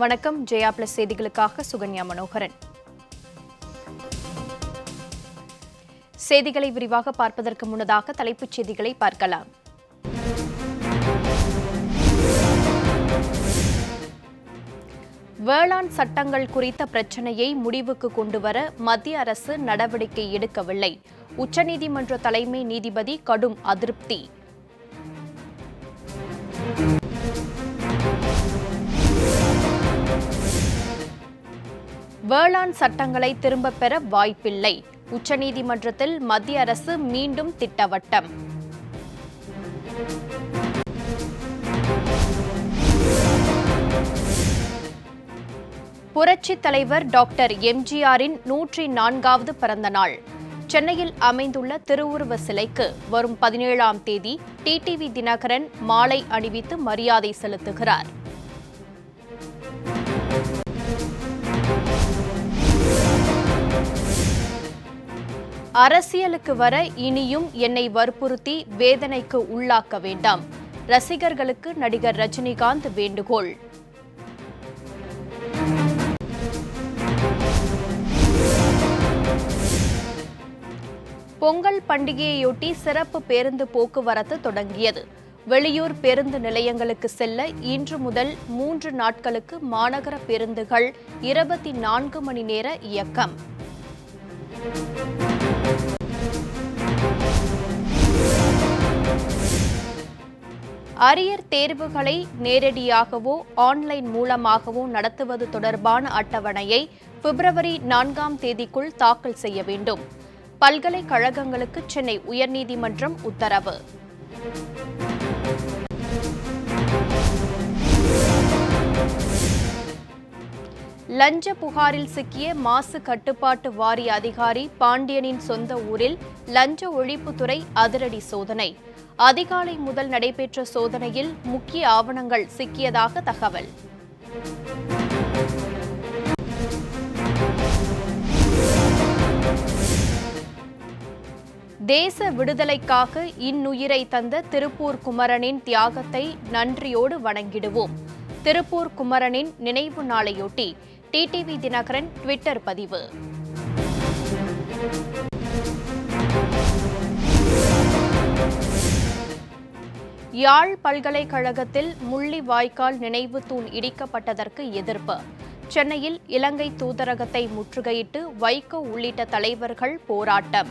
வணக்கம். ஜெயா பிளஸ் செய்திகளுக்காக சுகன்யா மனோகரன். செய்திகளை விரிவாக பார்ப்பதற்கு முன்னதாக தலைப்புச் செய்திகளை பார்க்கலாம். வேளாண் சட்டங்கள் குறித்த பிரச்சினையை முடிவுக்கு கொண்டுவர மத்திய அரசு நடவடிக்கை எடுக்கவில்லை. உச்சநீதிமன்ற தலைமை நீதிபதி கடும் அதிருப்தி. வேளாண் சட்டங்களை திரும்பப் பெற வாய்ப்பில்லை. உச்சநீதிமன்றத்தில் மத்திய அரசு மீண்டும் திட்டவட்டம். புரட்சித் தலைவர் டாக்டர் எம்ஜிஆரின் 104வது பிறந்த நாள். சென்னையில் அமைந்துள்ள திருவுருவ சிலைக்கு வரும் 17ஆம் தேதி டிடிவி தினகரன் மாலை அணிவித்து மரியாதை செலுத்துகிறார். அரசியலுக்கு வர இனியும் என்னை வற்புறுத்தி வேதனைக்கு உள்ளாக்க வேண்டாம். ரசிகர்களுக்கு நடிகர் ரஜினிகாந்த் வேண்டுகோள். பொங்கல் பண்டிகையையொட்டி சிறப்பு பேருந்து போக்குவரத்து தொடங்கியது. வெளியூர் பேருந்து நிலையங்களுக்கு செல்ல இன்று முதல் 3 நாட்களுக்கு மாநகர பேருந்துகள் 24 மணி நேர இயக்கம். அரியர் தேர்வுகளை நேரடியாகவோ ஆன்லைன் மூலமாகவோ நடத்துவது தொடர்பான அட்டவணையை பிப்ரவரி 4ஆம் தேதிக்குள் தாக்கல் செய்ய வேண்டும். பல்கலைக்கழகங்களுக்கு சென்னை உயர்நீதிமன்றம் உத்தரவு. லஞ்ச புகாரில் சிக்கிய மாசு கட்டுப்பாட்டு வாரிய அதிகாரி பாண்டியனின் சொந்த ஊரில் லஞ்ச ஒழிப்புத்துறை அதிரடி சோதனை. அதிகாலை முதல் நடைபெற்ற சோதனையில் முக்கிய ஆவணங்கள் சிக்கியதாக தகவல். தேச விடுதலைக்காக இன்னுயிரை தந்த திருப்பூர் குமரனின் தியாகத்தை நன்றியோடு வணங்கிடுவோம். திருப்பூர் குமரனின் நினைவு நாளையொட்டி டிடிவி தினகரன் ட்விட்டர் பதிவு. யாழ் பல்கலைக்கழகத்தில் முள்ளிவாய்க்கால் நினைவு தூண் இடிக்கப்பட்டதற்கு எதிர்ப்பு. சென்னையில் இலங்கை தூதரகத்தை முற்றுகையிட்டு வைகோ உள்ளிட்ட தலைவர்கள் போராட்டம்.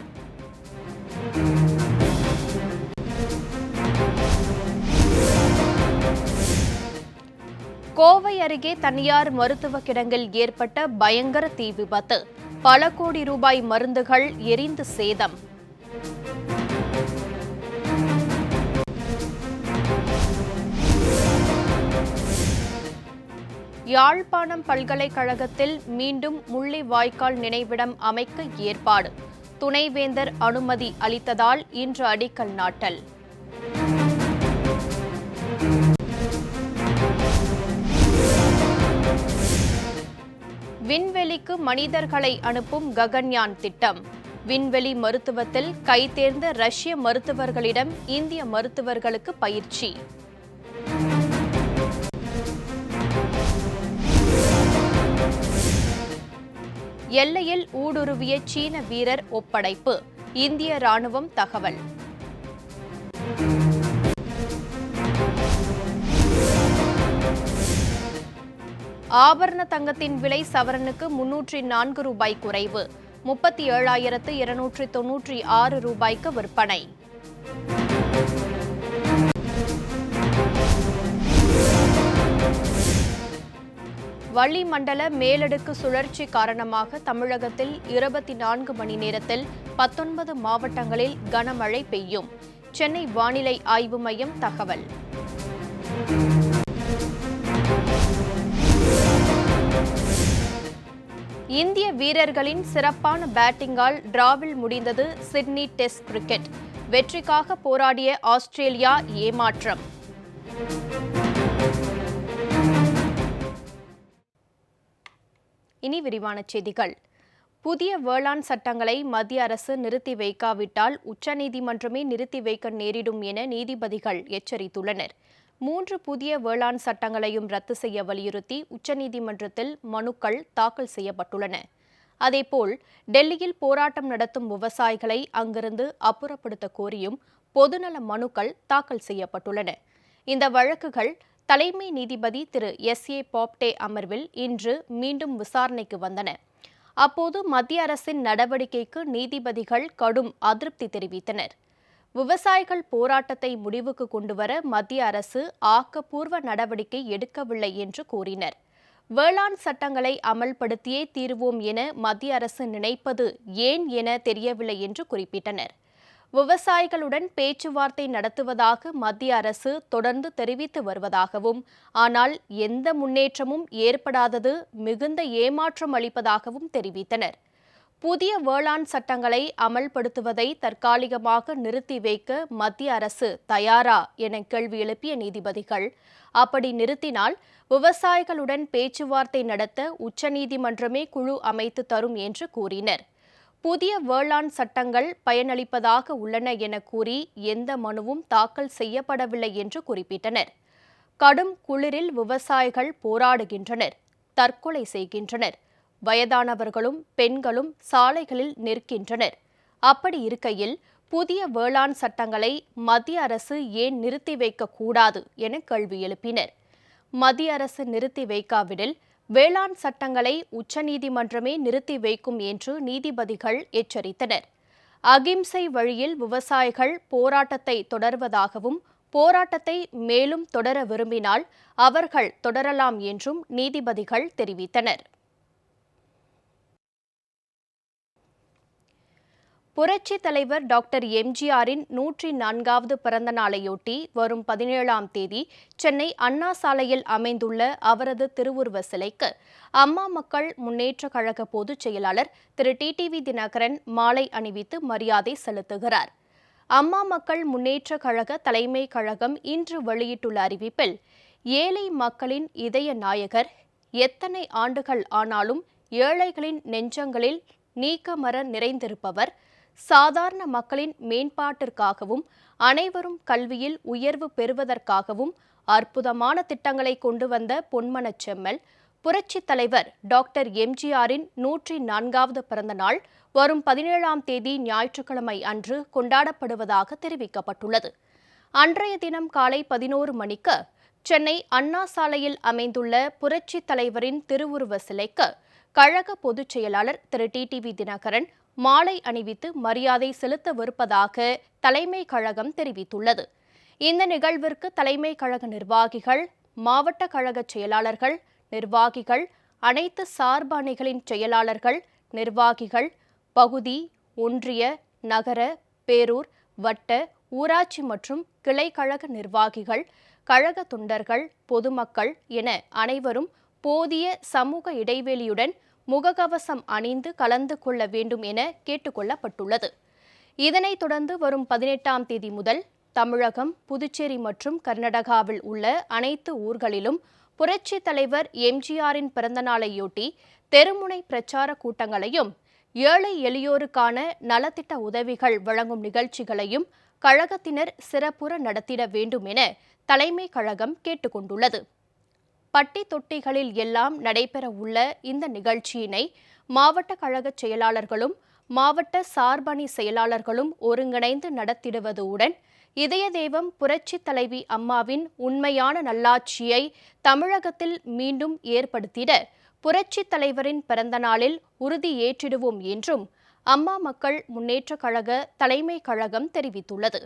கோவை அருகே தனியார் மருத்துவ கிடங்கில் ஏற்பட்ட பயங்கர தீ விபத்து. பல கோடி ரூபாய் மருந்துகள் எரிந்து சேதம். யாழ்ப்பாணம் பல்கலைக்கழகத்தில் மீண்டும் முள்ளிவாய்க்கால் நினைவிடம் அமைக்க ஏற்பாடு. துணைவேந்தர் அனுமதி அளித்ததால் இன்று அடிக்கல் நாட்டல். விண்வெளிக்கு மனிதர்களை அனுப்பும் ககன்யான் திட்டம். விண்வெளி மருத்துவத்தில் கைதேர்ந்த ரஷ்ய மருத்துவர்களிடம் இந்திய மருத்துவர்களுக்கு பயிற்சி. எல்லையில் ஊடுருவிய சீன வீரர் ஒப்படைப்பு. இந்திய ராணுவம் தகவல். ஆபரண தங்கத்தின் விலை சவரனுக்கு 304 ரூபாய் குறைவு. 37,296 ரூபாய்க்கு விற்பனை. வளிமண்டல மேலடுக்கு சுழற்சி காரணமாக தமிழகத்தில் 24 மணி நேரத்தில் 19 மாவட்டங்களில் கனமழை பெய்யும். சென்னை வானிலை ஆய்வு மையம் தகவல். இந்திய வீரர்களின் சிறப்பான பேட்டிங்கால் டிராவில் முடிந்தது சிட்னி டெஸ்ட் கிரிக்கெட். வெற்றிக்காக போராடிய ஆஸ்திரேலியா ஏமாற்றம். இனி விரிவான செய்திகள். புதிய வேளாண் சட்டங்களை மத்திய அரசு நிறுத்தி வைக்காவிட்டால் உச்சநீதிமன்றமே நிறுத்தி வைக்க நேரிடும் என நீதிபதிகள் எச்சரித்துள்ளனர். 3 புதிய வேளாண் சட்டங்களையும் ரத்து செய்ய வலியுறுத்தி உச்சநீதிமன்றத்தில் மனுக்கள் தாக்கல் செய்யப்பட்டுள்ளன. அதேபோல் டெல்லியில் போராட்டம் நடத்தும் விவசாயிகளை அங்கிருந்து அப்புறப்படுத்த கோரியும் பொதுநல மனுக்கள் தாக்கல் செய்யப்பட்டுள்ளன. இந்த வழக்குகள் தலைமை நீதிபதி திரு எஸ்.ஏ. போப்டே அமர்வில் இன்று மீண்டும் விசாரணைக்கு வந்தன. அப்போது மத்திய அரசின் நடவடிக்கைக்கு நீதிபதிகள் கடும் அதிருப்தி தெரிவித்தனர். விவசாயிகள் போராட்டத்தை முடிவுக்கு கொண்டுவர மத்திய அரசு ஆக்கப்பூர்வ நடவடிக்கை எடுக்கவில்லை என்று கூறினர். வேளாண் சட்டங்களை அமல்படுத்தியே தீருவோம் என மத்திய அரசு நினைப்பது ஏன் என தெரியவில்லை என்று குறிப்பிட்டனர். விவசாயிகளுடன் பேச்சுவார்த்தை நடத்துவதாக மத்திய அரசு தொடர்ந்து தெரிவித்து வருவதாகவும், ஆனால் எந்த முன்னேற்றமும் ஏற்படாதது மிகுந்த ஏமாற்றம் அளிப்பதாகவும் தெரிவித்தனர். புதிய வேளாண் சட்டங்களை அமல்படுத்துவதை தற்காலிகமாக நிறுத்தி வைக்க மத்திய அரசு தயாரா என கேள்வி எழுப்பிய நீதிபதிகள், அப்படி நிறுத்தினால் விவசாயிகளுடன் பேச்சுவார்த்தை நடத்த உச்சநீதிமன்றமே குழு அமைத்து தரும் என்று கூறினர். புதிய வேளாண் சட்டங்கள் பயனளிப்பதாக உள்ளன என கூறி எந்த மனுவும் தாக்கல் செய்யப்படவில்லை என்று குறிப்பிட்டனர். கடும் குளிரில் விவசாயிகள் போராடுகின்றனர், தற்கொலை செய்கின்றனர். வயதானவர்களும் பெண்களும் சாலைகளில் நிற்கின்றனர். அப்படி இருக்கையில் புதிய வேளாண் சட்டங்களை மத்திய அரசு ஏன் நிறுத்தி வைக்கக்கூடாது என கேள்வி எழுப்பினர். மத்திய அரசு நிறுத்தி வைக்காவிடில் வேளாண் சட்டங்களை உச்சநீதிமன்றமே நிறுத்தி வைக்கும் என்று நீதிபதிகள் எச்சரித்தனர். அகிம்சை வழியில் விவசாயிகள் போராட்டத்தை தொடர்வதாகவும், போராட்டத்தை மேலும் தொடர விரும்பினால் அவர்கள் தொடரலாம் என்றும் நீதிபதிகள் தெரிவித்தனர். புரட்சி தலைவர் டாக்டர் எம்ஜிஆரின் 104வது பிறந்த நாளையொட்டி வரும் 17ஆம் தேதி சென்னை அண்ணா சாலையில் அமைந்துள்ள அவரது திருவுருவ சிலைக்கு அம்மா மக்கள் முன்னேற்றக் கழக பொதுச் செயலாளர் திரு டிடிவி தினகரன் மாலை அணிவித்து மரியாதை செலுத்துகிறார். அம்மா மக்கள் முன்னேற்றக் கழக தலைமை கழகம் இன்று வெளியிட்டுள்ள அறிவிப்பில், ஏழை மக்களின் இதய நாயகர், எத்தனை ஆண்டுகள் ஆனாலும் ஏழைகளின் நெஞ்சங்களில் நீக்கமற நிறைந்திருப்பவர், சாதாரண மக்களின் மேம்பாட்டிற்காகவும் அனைவரும் கல்வியில் உயர்வு பெறுவதற்காகவும் அற்புதமான திட்டங்களை கொண்டு வந்த பொன்மனச் செம்மல் புரட்சித் தலைவர் டாக்டர் எம்ஜிஆரின் 104வது பிறந்த நாள் வரும் 17ஆம் தேதி ஞாயிற்றுக்கிழமை அன்று கொண்டாடப்படுவதாக தெரிவிக்கப்பட்டுள்ளது. அன்றைய தினம் காலை 11 மணிக்கு சென்னை அண்ணா சாலையில் அமைந்துள்ள புரட்சித் தலைவரின் திருவுருவ சிலைக்கு கழக பொதுச் செயலாளர் திரு டிடிவி தினகரன் மாலை அணிவித்து மரியாதை செலுத்தவிருப்பதாக தலைமை கழகம் தெரிவித்துள்ளது. இந்த நிகழ்விற்கு தலைமை கழக நிர்வாகிகள், மாவட்ட கழக செயலாளர்கள், நிர்வாகிகள், அனைத்து சார்பு அணிகளின் செயலாளர்கள், நிர்வாகிகள், பகுதி, ஒன்றிய, நகர, பேரூர், வட்ட, ஊராட்சி மற்றும் கிளை கழக நிர்வாகிகள், கழக தொண்டர்கள், பொதுமக்கள் என அனைவரும் போதிய சமூக இடைவெளியுடன் முகக்கவசம் அணிந்து கலந்து கொள்ள வேண்டும் என கேட்டுக் கொள்ளப்பட்டுள்ளது. இதனைத் தொடர்ந்து வரும் 18ஆம் தேதி முதல் தமிழகம், புதுச்சேரி மற்றும் கர்நாடகாவில் உள்ள அனைத்து ஊர்களிலும் புரட்சி தலைவர் எம்ஜிஆரின் பிறந்தநாளையொட்டி தெருமுனை பிரச்சார கூட்டங்களையும், ஏழை எளியோருக்கான நலத்திட்ட உதவிகள் வழங்கும் நிகழ்ச்சிகளையும் கழகத்தினர் சிறப்புற நடத்திட வேண்டும் என தலைமை கழகம் கேட்டுக் கொண்டுள்ளது. பட்டி தொட்டிகளில் எல்லாம் நடைபெற உள்ள இந்த நிகழ்ச்சியினை மாவட்ட கழக செயலாளர்களும் மாவட்ட சார்பணி செயலாளர்களும் ஒருங்கிணைந்து நடத்திடுவதுடன் இதய தெய்வம் புரட்சி தலைவி அம்மாவின் உண்மையான நல்லாட்சியை தமிழகத்தில் மீண்டும் ஏற்படுத்திட புரட்சி தலைவரின் பிறந்த நாளில் உறுதி ஏற்றிடுவோம் என்றும் அம்மா மக்கள் முன்னேற்றக் கழக தலைமை கழகம் தெரிவித்துள்ளது.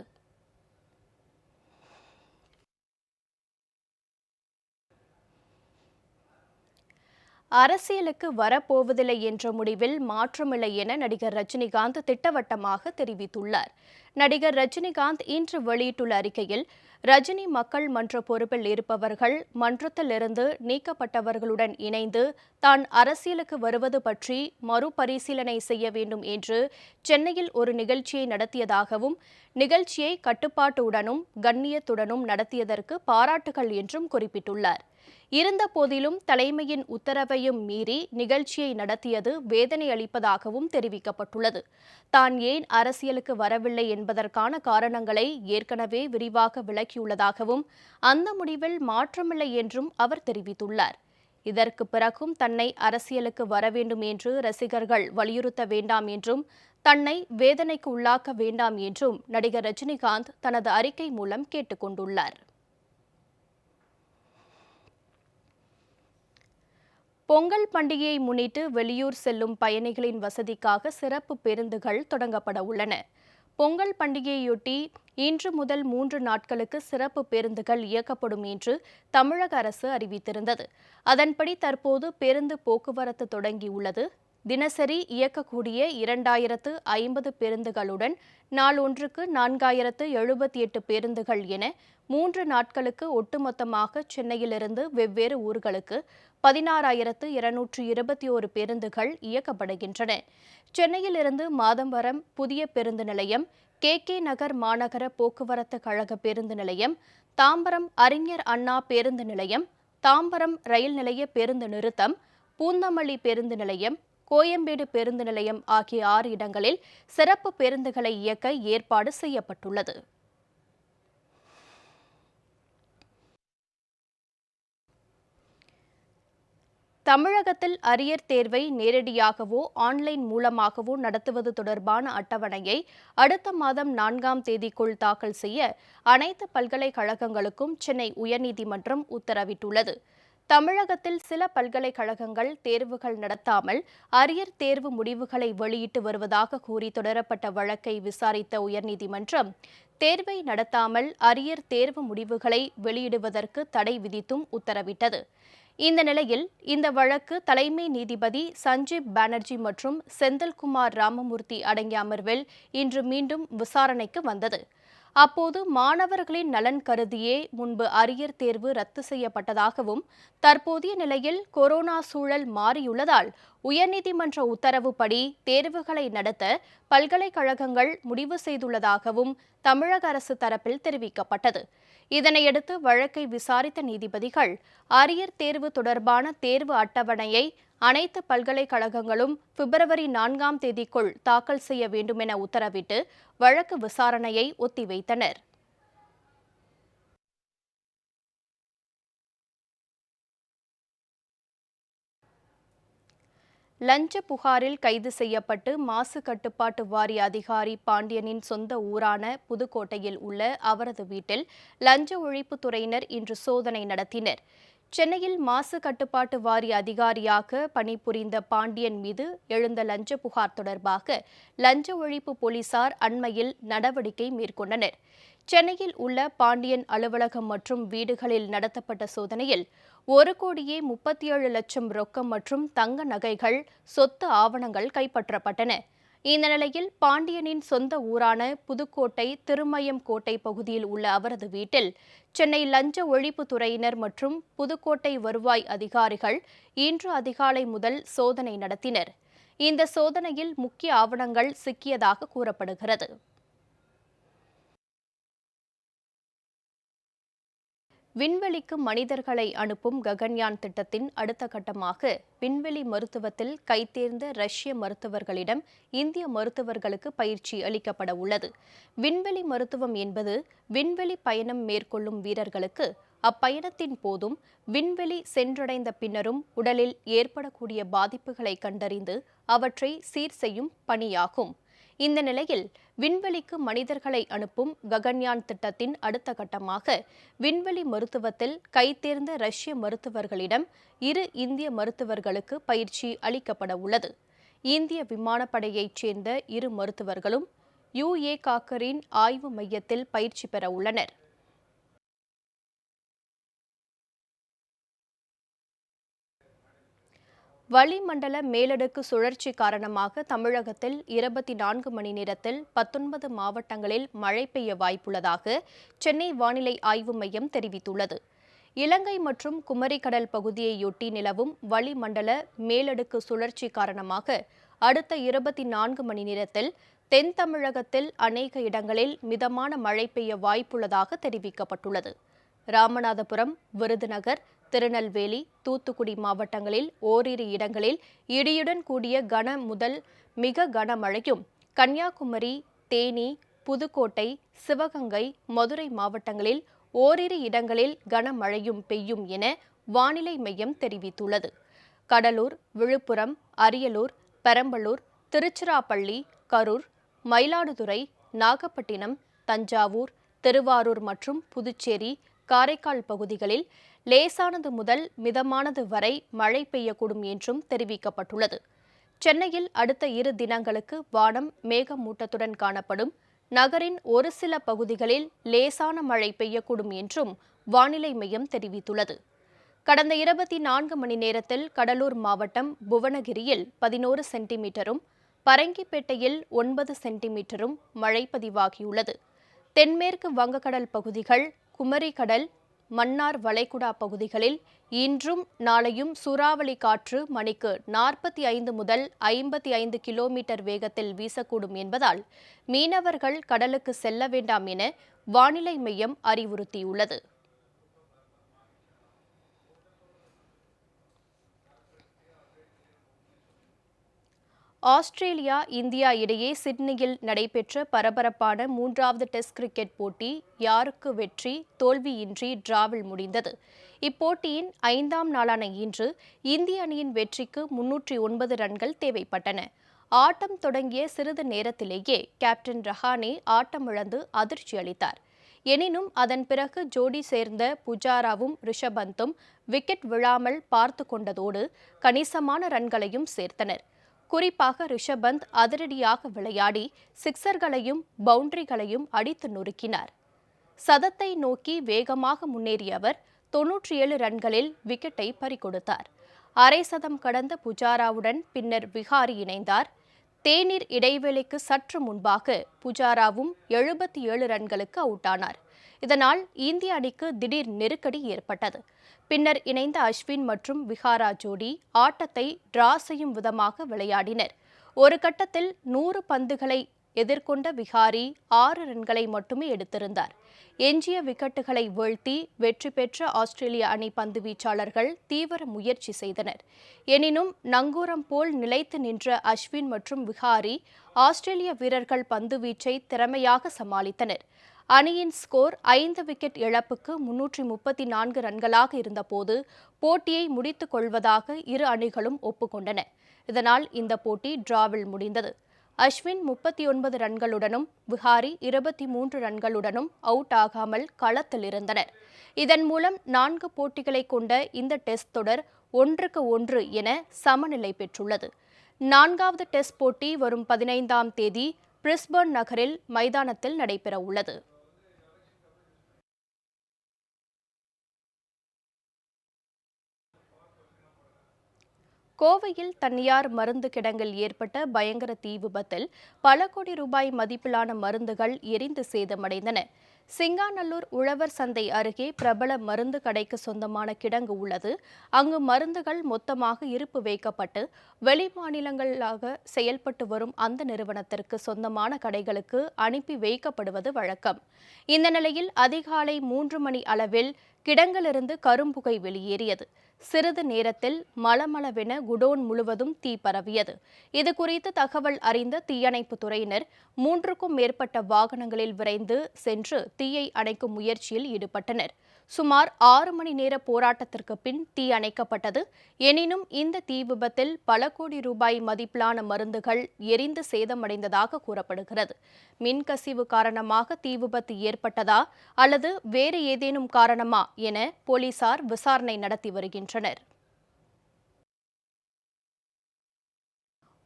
அரசியலுக்கு வரப்போவதில்லை என்ற முடிவில் மாற்றமில்லை என நடிகர் ரஜினிகாந்த் திட்டவட்டமாக தெரிவித்துள்ளார். நடிகர் ரஜினிகாந்த் இன்று வெளியிட்டுள்ள அறிக்கையில், ரஜினி மக்கள் மன்ற பொறுப்பில் இருப்பவர்கள் மன்றத்திலிருந்து நீக்கப்பட்டவர்களுடன் இணைந்து தான் அரசியலுக்கு வருவது பற்றி மறுபரிசீலனை செய்ய வேண்டும் என்று சென்னையில் ஒரு நிகழ்ச்சியை நடத்தியதாகவும், நிகழ்ச்சியை கட்டுப்பாட்டுடனும் கண்ணியத்துடனும் நடத்தியதற்கு பாராட்டுகள் என்றும் குறிப்பிட்டுள்ளார். இருந்தபோதிலும் தலைமையின் உத்தரவையும் மீறி நிகழ்ச்சியை நடத்தியது வேதனை அளிப்பதாகவும் தெரிவிக்கப்பட்டுள்ளது. தான் ஏன் அரசியலுக்கு வரவில்லை என்பதற்கான காரணங்களை ஏற்கனவே விரிவாக விளக்கியுள்ளதாகவும் அந்த முடிவில் மாற்றமில்லை என்றும் அவர் தெரிவித்துள்ளார். இதற்கு பிறகும் தன்னை அரசியலுக்கு வர வேண்டும் என்று ரசிகர்கள் வலியுறுத்த வேண்டாம் என்றும் தன்னை வேதனைக்கு உள்ளாக்க வேண்டாம் என்றும் நடிகர் ரஜினிகாந்த் தனது அறிக்கை மூலம் கேட்டுக் கொண்டுள்ளார். பொங்கல் பண்டிகையை முன்னிட்டு வெளியூர் செல்லும் பயணிகளின் வசதிக்காக சிறப்பு பேருந்துகள் தொடங்கப்பட உள்ளன. பொங்கல் பண்டிகையொட்டி இன்று முதல் 3 நாட்களுக்கு சிறப்பு பேருந்துகள் இயக்கப்படும் என்று தமிழக அரசு அறிவித்திருந்தது. அதன்படி தற்போது பேருந்து போக்குவரத்து தொடங்கியுள்ளது. தினசரி இயக்கக்கூடிய 2050 பேருந்துகளுடன் நாளொன்றுக்கு 4078 பேருந்துகள் என 3 நாட்களுக்கு ஒட்டுமொத்தமாக சென்னையிலிருந்து வெவ்வேறு ஊர்களுக்கு 16,221 பேருந்துகள் இயக்கப்படுகின்றன. சென்னையிலிருந்து மாதம்பரம் புதிய பேருந்து நிலையம், KK நகர் மாநகர போக்குவரத்து கழக பேருந்து நிலையம், தாம்பரம் அறிஞர் அண்ணா பேருந்து நிலையம், தாம்பரம் ரயில் நிலைய பேருந்து நிறுத்தம், பூந்தமல்லி பேருந்து நிலையம், கோயம்பேடு பேருந்து நிலையம் ஆகிய 6 இடங்களில் சிறப்பு பேருந்துகளை இயக்க ஏற்பாடு செய்யப்பட்டுள்ளது. தமிழகத்தில் அரியர் தேர்வை நேரடியாகவோ ஆன்லைன் மூலமாகவோ நடத்துவது தொடர்பான அட்டவணையை அடுத்த மாதம் 4ஆம் தேதிக்குள் தாக்கல் செய்ய அனைத்து பல்கலைக்கழகங்களுக்கும் சென்னை உயர்நீதிமன்றம் உத்தரவிட்டுள்ளது. தமிழகத்தில் சில பல்கலைக்கழகங்கள் தேர்வுகள் நடத்தாமல் அரியர் தேர்வு முடிவுகளை வெளியிட்டு வருவதாக கூறி தொடரப்பட்ட வழக்கை விசாரித்த உயர்நீதிமன்றம் தேர்வை நடத்தாமல் அரியர் தேர்வு முடிவுகளை வெளியிடுவதற்கு தடை விதித்தும் உத்தரவிட்டது. இந்த நிலையில் இந்த வழக்கு தலைமை நீதிபதி சஞ்சீப் பானர்ஜி மற்றும் செந்தில்குமார் ராமமூர்த்தி அடங்கிய அமர்வில் இன்று மீண்டும் விசாரணைக்கு வந்தது. அப்போது மாணவர்களின் நலன் கருதியே முன்பு அரியர் தேர்வு ரத்து செய்யப்பட்டதாகவும் தற்போதைய நிலையில் கொரோனா சூழல் மாறியுள்ளதால் உயர்நீதிமன்ற உத்தரவுப்படி தேர்வுகளை நடத்த பல்கலைக்கழகங்கள் முடிவு செய்துள்ளதாகவும் தமிழக அரசு தரப்பில் தெரிவிக்கப்பட்டது. இதனையடுத்து வழக்கை விசாரித்த நீதிபதிகள் அரியர் தேர்வு தொடர்பான தேர்வு அட்டவணையை அனைத்து பல்கலைக்கழகங்களும் பிப்ரவரி 4ஆம் தேதிக்குள் தாக்கல் செய்ய வேண்டுமென உத்தரவிட்டு வழக்கு விசாரணையை ஒத்திவைத்தனர். லஞ்ச புகாரில் கைது செய்யப்பட்டு மாசு கட்டுப்பாட்டு வாரிய அதிகாரி பாண்டியனின் சொந்த ஊரான புதுக்கோட்டையில் உள்ள அவரது வீட்டில் லஞ்ச ஒழிப்புத்துறையினர் இன்று சோதனை நடத்தினர். சென்னையில் மாசு கட்டுப்பாட்டு வாரிய அதிகாரியாக பணிபுரிந்த பாண்டியன் மீது எழுந்த லஞ்ச புகார் தொடர்பாக லஞ்ச ஒழிப்பு போலீசார் அண்மையில் நடவடிக்கை மேற்கொண்டனர். சென்னையில் உள்ள பாண்டியன் அலுவலகம் மற்றும் வீடுகளில் நடத்தப்பட்ட சோதனையில் 1,37,00,000 ரொக்கம் மற்றும் தங்க நகைகள், சொத்து ஆவணங்கள் கைப்பற்றப்பட்டன. இந்த நிலையில் பாண்டியனின் சொந்த ஊரான புதுக்கோட்டை திருமயம் கோட்டை பகுதியில் உள்ள அவரது வீட்டில் சென்னை லஞ்ச ஒழிப்புத்துறையினர் மற்றும் புதுக்கோட்டை வருவாய் அதிகாரிகள் இன்று அதிகாலை முதல் சோதனை நடத்தினர். இந்த சோதனையில் முக்கிய ஆவணங்கள் சிக்கியதாக கூறப்படுகிறது. விண்வெளிக்கு மனிதர்களை அனுப்பும் ககன்யான் திட்டத்தின் அடுத்த கட்டமாக விண்வெளி மருத்துவத்தில் கைதேர்ந்த ரஷ்ய மருத்துவர்களிடம் இந்திய மருத்துவர்களுக்கு பயிற்சி அளிக்கப்பட உள்ளது. விண்வெளி மருத்துவம் என்பது விண்வெளி பயணம் மேற்கொள்ளும் வீரர்களுக்கு அப்பயணத்தின் போதும் விண்வெளி சென்றடைந்த பின்னரும் உடலில் ஏற்படக்கூடிய பாதிப்புகளை கண்டறிந்து அவற்றை சீர் செய்யும் பணியாகும். இந்த நிலையில் விண்வெளிக்கு மனிதர்களை அனுப்பும் ககன்யான் திட்டத்தின் அடுத்த கட்டமாக விண்வெளி மருத்துவத்தில் கைதேர்ந்த ரஷ்ய மருத்துவர்களிடம் 2 இந்திய மருத்துவர்களுக்கு பயிற்சி அளிக்கப்பட உள்ளது. இந்திய விமானப்படையைச் சேர்ந்த 2 மருத்துவர்களும் UA காக்கரின் ஆய்வு மையத்தில் பயிற்சி பெற உள்ளனர். வளிமண்டல மேலடுக்கு சுழற்சி காரணமாக தமிழகத்தில் 24 மணி நேரத்தில் 19 மாவட்டங்களில் மழை பெய்ய வாய்ப்புள்ளதாக சென்னை வானிலை ஆய்வு மையம் தெரிவித்துள்ளது. இலங்கை மற்றும் குமரிக்கடல் பகுதியையொட்டி நிலவும் வளிமண்டல மேலடுக்கு சுழற்சி காரணமாக அடுத்த 24 மணி நேரத்தில் தென் தமிழகத்தில் அநேக இடங்களில் மிதமான மழை பெய்ய வாய்ப்புள்ளதாக தெரிவிக்கப்பட்டுள்ளது. ராமநாதபுரம், விருதுநகர், திருநெல்வேலி, தூத்துக்குடி மாவட்டங்களில் ஓரிரு இடங்களில் இடியுடன் கூடிய கன முதல் மிக கனமழையும், கன்னியாகுமரி, தேனி, புதுக்கோட்டை, சிவகங்கை, மதுரை மாவட்டங்களில் ஓரிரு இடங்களில் கனமழையும் பெய்யும் என வானிலை மையம் தெரிவித்துள்ளது. கடலூர், விழுப்புரம், அரியலூர், பெரம்பலூர், திருச்சிராப்பள்ளி, கரூர், மயிலாடுதுறை, நாகப்பட்டினம், தஞ்சாவூர், திருவாரூர் மற்றும் புதுச்சேரி, காரைக்கால் பகுதிகளில் லேசானது முதல் மிதமானது வரை மழை பெய்யக்கூடும் என்றும் தெரிவிக்கப்பட்டுள்ளது. சென்னையில் அடுத்த 2 தினங்களுக்கு வானம் மேகமூட்டத்துடன் காணப்படும். நகரின் ஒரு சில பகுதிகளில் லேசான மழை பெய்யக்கூடும் என்றும் வானிலை மையம் தெரிவித்துள்ளது. கடந்த 24 மணி நேரத்தில் கடலூர் மாவட்டம் புவனகிரியில் 11 சென்டிமீட்டரும், பரங்கிப்பேட்டையில் 9 சென்டிமீட்டரும் மழை பதிவாகியுள்ளது. தென்மேற்கு வங்கக்கடல் பகுதிகள், குமரிக்கடல், மன்னார் வளைகுடா பகுதிகளில் இன்றும் நாளையும் சூறாவளி காற்று மணிக்கு 45 முதல் 55 கிலோமீட்டர் வேகத்தில் வீசக்கூடும் என்பதால் மீனவர்கள் கடலுக்கு செல்ல வேண்டாம் என வானிலை மையம் அறிவுறுத்தியுள்ளது. ஆஸ்திரேலியா, இந்தியா இடையே சிட்னியில் நடைபெற்ற பரபரப்பான 3வது டெஸ்ட் கிரிக்கெட் போட்டி யாருக்கு வெற்றி தோல்வியின்றி டிராவில் முடிந்தது. இப்போட்டியின் 5ஆம் நாளான இன்று இந்திய அணியின் வெற்றிக்கு 309 ரன்கள் தேவைப்பட்டன. ஆட்டம் தொடங்கிய சிறிது நேரத்திலேயே கேப்டன் ரஹானே ஆட்டமிழந்து அதிர்ச்சி அளித்தார். எனினும் அதன் பிறகு ஜோடி சேர்ந்த புஜாராவும் ரிஷபந்தும் விக்கெட் விழாமல் பார்த்து கொண்டதோடு கணிசமான ரன்களையும் சேர்த்தனர். குறிப்பாக ரிஷபந்த் அதிரடியாக விளையாடி சிக்சர்களையும் பவுண்டரிகளையும் அடித்து நொறுக்கினார். சதத்தை நோக்கி வேகமாக முன்னேறிய அவர் 97 ரன்களில் விக்கெட்டை பறிகொடுத்தார். அரை சதம் கடந்த புஜாராவுடன் பின்னர் விஹாரி இணைந்தார். தேநீர் இடைவேளைக்கு சற்று முன்பாக புஜாராவும் 77 ரன்களுக்கு அவுட் ஆனார். இதனால் இந்திய அணிக்கு திடீர் நெருக்கடி ஏற்பட்டது. பின்னர் இணைந்த அஸ்வின் மற்றும் விஹாரா ஜோடி ஆட்டத்தை டிரா செய்யும் விதமாக விளையாடினர். ஒரு கட்டத்தில் 100 பந்துகளை எதிர்கொண்ட விஹாரி 6 ரன்களை மட்டுமே எடுத்திருந்தார். எஞ்சிய விக்கெட்டுகளை வீழ்த்தி வெற்றி பெற்ற ஆஸ்திரேலிய அணி பந்து வீச்சாளர்கள் தீவிர முயற்சி செய்தனர். எனினும் நங்கூரம் போல் நிலைத்து நின்ற அஸ்வின் மற்றும் விஹாரி ஆஸ்திரேலிய வீரர்கள் பந்து வீச்சை திறமையாக சமாளித்தனர். அணியின் ஸ்கோர் 5 விக்கெட் இழப்புக்கு 334 ரன்களாக இருந்தபோது போட்டியை முடித்துக் கொள்வதாக இரு அணிகளும் ஒப்புக்கொண்டன. இதனால் இந்த போட்டி டிராவில் முடிந்தது. அஸ்வின் 39 ரன்களுடனும் விஹாரி 23 ரன்களுடனும் அவுட் ஆகாமல் களத்தில் இருந்தனர். இதன் மூலம் 4 போட்டிகளை கொண்ட இந்த டெஸ்ட் தொடர் 1-1 என சமநிலை பெற்றுள்ளது. 4வது டெஸ்ட் போட்டி வரும் 15ஆம் தேதி பிரிஸ்பர்ன் நகரில் மைதானத்தில் நடைபெறவுள்ளது. கோவையில் தனியார் மருந்து கிடங்கில் ஏற்பட்ட பயங்கர தீ விபத்தில் பல கோடி ரூபாய் மதிப்பிலான மருந்துகள் எரிந்து சேதமடைந்தன. சிங்காநல்லூர் உழவர் சந்தை அருகே பிரபல மருந்து கடைக்கு சொந்தமான கிடங்கு உள்ளது. அங்கு மருந்துகள் மொத்தமாக இருப்பு வைக்கப்பட்டு வெளிமாநிலங்களாக செயல்பட்டு வரும் அந்த நிறுவனத்திற்கு சொந்தமான கடைகளுக்கு அனுப்பி வைக்கப்படுவது வழக்கம். இந்த நிலையில் அதிகாலை 3 மணி அளவில் கிடங்கிலிருந்து கரும்புகை வெளியேறியது. சிறிது நேரத்தில் மளமளவென குடோன் முழுவதும் தீ பரவியது. இதுகுறித்து தகவல் அறிந்த தீயணைப்பு துறையினர் 3க்கும் மேற்பட்ட வாகனங்களில் விரைந்து சென்று தீயை அணைக்கும் முயற்சியில் ஈடுபட்டனர். சுமார் 6 மணி நேர போராட்டத்திற்கு பின் தீ அணைக்கப்பட்டது. எனினும் இந்த தீ விபத்தில் பல கோடி ரூபாய் மதிப்பிலான மருந்துகள் எரிந்து சேதமடைந்ததாக கூறப்படுகிறது. மின்கசிவு காரணமாக தீ விபத்து ஏற்பட்டதா அல்லது வேறு ஏதேனும் காரணமா என போலீசார் விசாரணை நடத்தி வருகின்றனர்.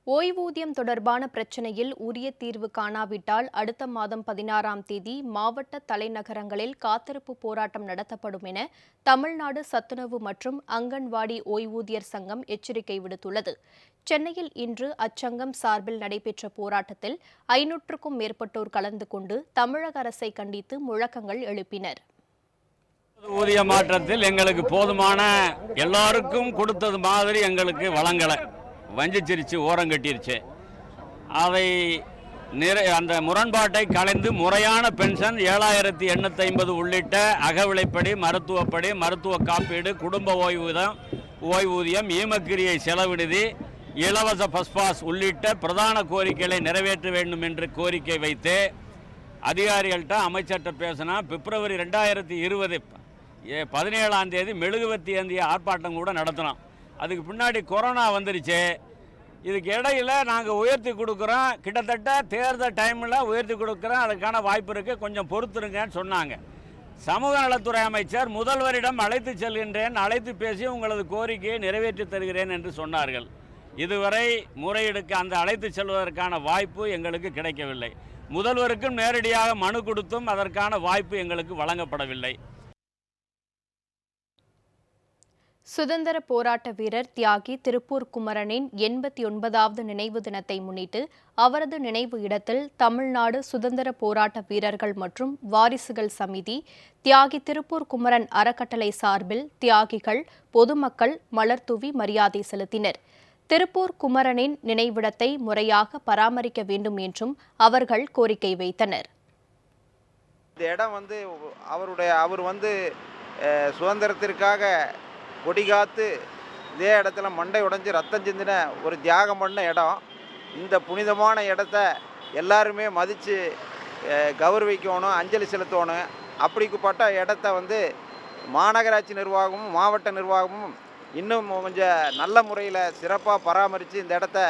ஓய்வூதியம் தொடர்பான பிரச்சினையில் உரிய தீர்வு காணாவிட்டால் அடுத்த மாதம் 16ஆம் தேதி மாவட்ட தலைநகரங்களில் காத்திருப்பு போராட்டம் நடத்தப்படும் என தமிழ்நாடு சத்துணவு மற்றும் அங்கன்வாடி ஓய்வூதியர் சங்கம் எச்சரிக்கை விடுத்துள்ளது. சென்னையில் இன்று அச்சங்கம் சார்பில் நடைபெற்ற போராட்டத்தில் 500க்கும் மேற்பட்டோர் கலந்து கொண்டு தமிழக அரசை கண்டித்து முழக்கங்கள் எழுப்பினர். ஊதிய மாற்றத்தில் எங்களுக்கு போதுமான எல்லாருக்கும் கொடுத்தது மாதிரி எங்களுக்கு வழங்கலை, வஞ்சிச்சிருச்சு, ஓரம் கட்டிருச்சு. அதை அந்த முரண்பாட்டை கலைந்து முறையான பென்ஷன் 7,850 உள்ளிட்ட அகவிலைப்படி, மருத்துவப்படி, மருத்துவ காப்பீடு, குடும்ப ஓய்வூதியம், ஈமக்கிரியை செலவு நிதி, இலவச பஸ் பாஸ் உள்ளிட்ட பிரதான கோரிக்கைகளை நிறைவேற்ற வேண்டும் என்று கோரிக்கை வைத்து அதிகாரிகள்கிட்ட அமைச்சர்கிட்ட பேசினா பிப்ரவரி 2020 17ஆம் தேதி மெழுகுவர்த்தி ஏந்திய ஆர்ப்பாட்டம் கூட நடத்தினோம். அதுக்கு பின்னாடி கொரோனா வந்துருச்சு. இதுக்கு இடையில் நாங்கள் உயர்த்தி கொடுக்குறோம், கிட்டத்தட்ட தேர்தல் டைமில் உயர்த்தி கொடுக்குறோம், அதுக்கான வாய்ப்பு இருக்குது, கொஞ்சம் பொறுத்துருங்கன்னு சொன்னாங்க. சமூக நலத்துறை அமைச்சர் முதல்வரிடம் அழைத்து செல்கின்றேன், அழைத்து பேசி உங்களது கோரிக்கையை நிறைவேற்றி தருகிறேன் என்று சொன்னார்கள். இதுவரை முறையெடுக்க அந்த அழைத்து செல்வதற்கான வாய்ப்பு எங்களுக்கு கிடைக்கவில்லை. முதல்வருக்கும் நேரடியாக மனு கொடுத்தும் அதற்கான வாய்ப்பு எங்களுக்கு வழங்கப்படவில்லை. சுதந்திர போராட்ட வீரர் தியாகி திருப்பூர் குமரனின் 89வது நினைவு தினத்தை முன்னிட்டு அவரது நினைவு இடத்தில் தமிழ்நாடு சுதந்திர போராட்ட வீரர்கள் மற்றும் வாரிசுகள் சமிதி, தியாகி திருப்பூர் குமரன் அறக்கட்டளை சார்பில் தியாகிகள், பொதுமக்கள் மலர்தூவி மரியாதை செலுத்தினர். திருப்பூர் குமரனின் நினைவிடத்தை முறையாக பராமரிக்க வேண்டும் என்றும் அவர்கள் கோரிக்கை வைத்தனர். இந்த இடம் அவர் சுதந்திரத்திற்காக கொடிகாத்து இதே இடத்துல மண்டை உடைஞ்சு ரத்தம் சிந்தின ஒரு தியாகம் பண்ண இடம். இந்த புனிதமான இடத்த எல்லாருமே மதித்து கௌரவிக்கணும், அஞ்சலி செலுத்தணும். அப்படிப்பட்ட இடத்த மாநகராட்சி நிர்வாகமும் மாவட்ட நிர்வாகமும் இன்னும் கொஞ்சம் நல்ல முறையில் சிறப்பாக பராமரித்து இந்த இடத்த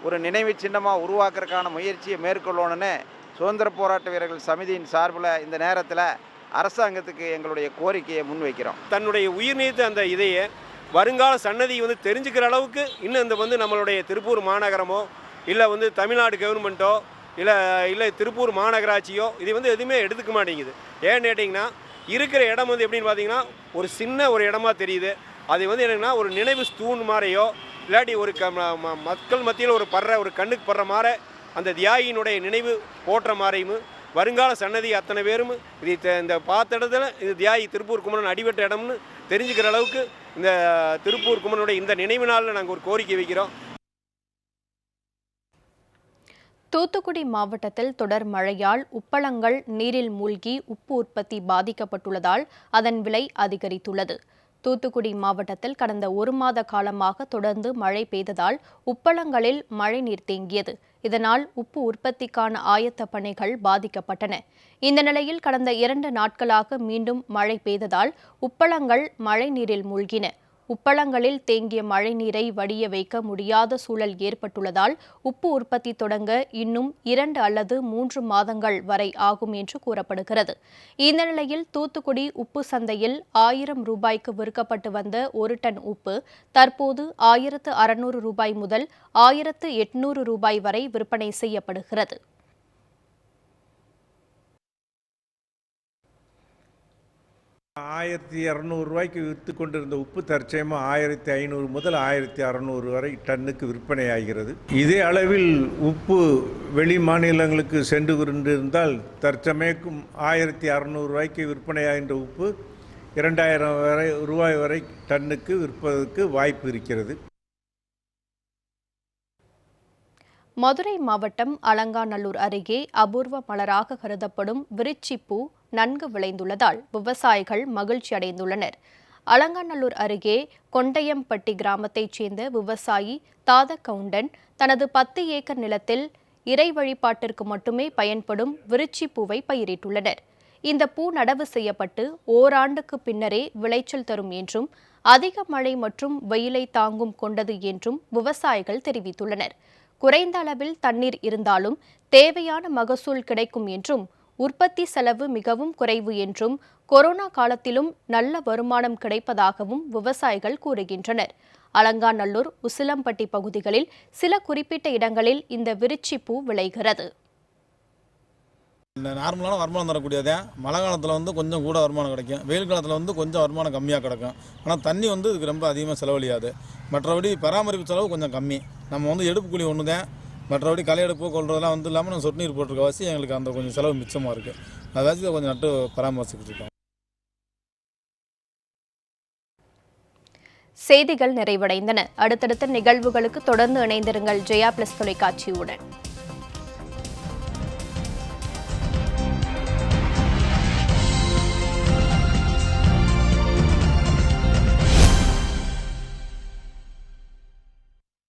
ஒரு நினைவு சின்னமாக உருவாக்குறதுக்கான முயற்சியை மேற்கொள்ளணும்னு சுதந்திர போராட்ட வீரர்கள் சமிதியின் சார்பில் இந்த நேரத்தில் அரசாங்கத்துக்கு எங்களுடைய கோரிக்கையை முன்வைக்கிறோம். தன்னுடைய உயிர் நீத்த அந்த இதையை வருங்கால சன்னதி தெரிஞ்சுக்கிற அளவுக்கு இன்னும் இந்த நம்மளுடைய திருப்பூர் மாநகரமோ இல்லை தமிழ்நாடு கவர்மெண்ட்டோ இல்லை திருப்பூர் மாநகராட்சியோ இது எதுவுமே எடுத்துக்க மாட்டேங்குது. ஏன்னு கேட்டிங்கன்னா இருக்கிற இடம் எப்படின்னு பார்த்தீங்கன்னா ஒரு சின்ன ஒரு இடமா தெரியுது. அது என்னன்னா ஒரு நினைவு ஸ்தூன் மாதிரியோ இல்லாட்டி ஒரு மக்கள் மத்தியில் ஒரு கண்ணுக்கு படுற மாதிரி அந்த தியாகியினுடைய நினைவு போற்ற மாதிரியும் வருங்கால சன்னதி அத்தனை பேரும் இந்த பார்த்த இடத்துல இது தியாகி திருப்பூர் குமரன் அடிபட்ட இடம்னு தெரிஞ்சுக்கிற அளவுக்கு இந்த திருப்பூர் குமரனுடைய இந்த நினைவு நாளில் நாங்கள் ஒரு கோரிக்கை வைக்கிறோம். தூத்துக்குடி மாவட்டத்தில் தொடர் மழையால் உப்பளங்கள் நீரில் மூழ்கி உப்பு உற்பத்தி பாதிக்கப்பட்டுள்ளதால் அதன் விலை அதிகரித்துள்ளது. தூத்துக்குடி மாவட்டத்தில் கடந்த 1 மாத காலமாக தொடர்ந்து மழை பெய்ததால் உப்பளங்களில் மழைநீர் தேங்கியது. இதனால் உப்பு உற்பத்திக்கான ஆயத்த பணிகள் பாதிக்கப்பட்டன. இந்த நிலையில் கடந்த 2 நாட்களாக மீண்டும் மழை பெய்ததால் உப்பளங்கள் மழைநீரில் மூழ்கின. உப்பளங்களில் தேங்கிய மழைநீரை வடிய வைக்க முடியாத சூழல் ஏற்பட்டுள்ளதால் உப்பு உற்பத்தி தொடங்க இன்னும் 2 அல்லது 3 மாதங்கள் வரை ஆகும் என்று கூறப்படுகிறது. இந்த நிலையில் தூத்துக்குடி உப்பு சந்தையில் 1000 ரூபாய்க்கு விற்கப்பட்டு வந்த 1 டன் உப்பு தற்போது 1600 ரூபாய் முதல் 1800 ரூபாய் வரை விற்பனை செய்யப்படுகிறது. ரூபாய்க்கு விற்று கொண்டிருந்த உப்பு தற்சயமாக 1500 முதல் 1600 வரை டன்னுக்கு விற்பனை ஆகிறது. இதே அளவில் உப்பு வெளி மாநிலங்களுக்கு சென்று கொண்டிருந்தால் தற்சமயக்கும் 1600 ரூபாய்க்கு விற்பனையாகின்ற உப்பு 2000 ரூபாய் வரை டன்னுக்கு விற்பதற்கு வாய்ப்பு இருக்கிறது. மதுரை மாவட்டம் அலங்காநல்லூர் அருகே அபூர்வ மலராக கருதப்படும் விருச்சிப்பூ நன்கு விளைந்துள்ளதால் விவசாயிகள் மகிழ்ச்சி அடைந்துள்ளனர். அலங்காநல்லூர் அருகே கொண்டையம்பட்டி கிராமத்தைச் சேர்ந்த விவசாயி தாதகவுண்டன் தனது 10 ஏக்கர் நிலத்தில் இறை வழிபாட்டிற்கு மட்டுமே பயன்படும் விருச்சிப்பூவை பயிரிட்டுள்ளனர். இந்த பூ நடவு செய்யப்பட்டு ஓராண்டுக்கு பின்னரே விளைச்சல் தரும் என்றும் அதிக மழை மற்றும் வெயிலை தாங்கும் கொண்டது என்றும் விவசாயிகள் தெரிவித்துள்ளனர். குறைந்த அளவில் தண்ணீர் இருந்தாலும் தேவையான மகசூல் கிடைக்கும் என்றும் உற்பத்தி செலவு மிகவும் குறைவு என்றும் கொரோனா காலத்திலும் நல்ல வருமானம் கிடைப்பதாகவும் விவசாயிகள் கூறுகின்றனர். அலங்காநல்லூர், உசிலம்பட்டி பகுதிகளில் சில குறிப்பிட்ட இடங்களில் இந்த விருச்சிப்பூ விளைகிறது. நார்மலான வருமானம் தரக்கூடியதே. மழை காலத்தில் கொஞ்சம் கூட வருமானம் கிடைக்கும், வெயில் காலத்தில் கொஞ்சம் வருமானம் கம்மியாக கிடைக்கும். ஆனால் தண்ணி இதுக்கு ரொம்ப அதிகமாக செலவழியாது. மற்றபடி பராமரிப்பு செலவு கொஞ்சம் கம்மி. நம்ம எடுப்பு கூலி ஒன்று தான், மற்றபடி களை எடுப்பு கொள்றதெல்லாம் இல்லாமல் நம்ம சொட்டு நீர் போட்டிருக்க வாசி எங்களுக்கு அந்த கொஞ்சம் செலவு மிச்சமாக இருக்குது. அதை வச்சு கொஞ்சம் நட்டு பராமரிச்சுக்கிட்டு இருக்கோம். செய்திகள் நிறைவடைந்தன. அடுத்தடுத்த நிகழ்வுகளுக்கு தொடர்ந்து இணைந்திருங்கள் ஜெயா பிளஸ் தொலைக்காட்சியுடன்.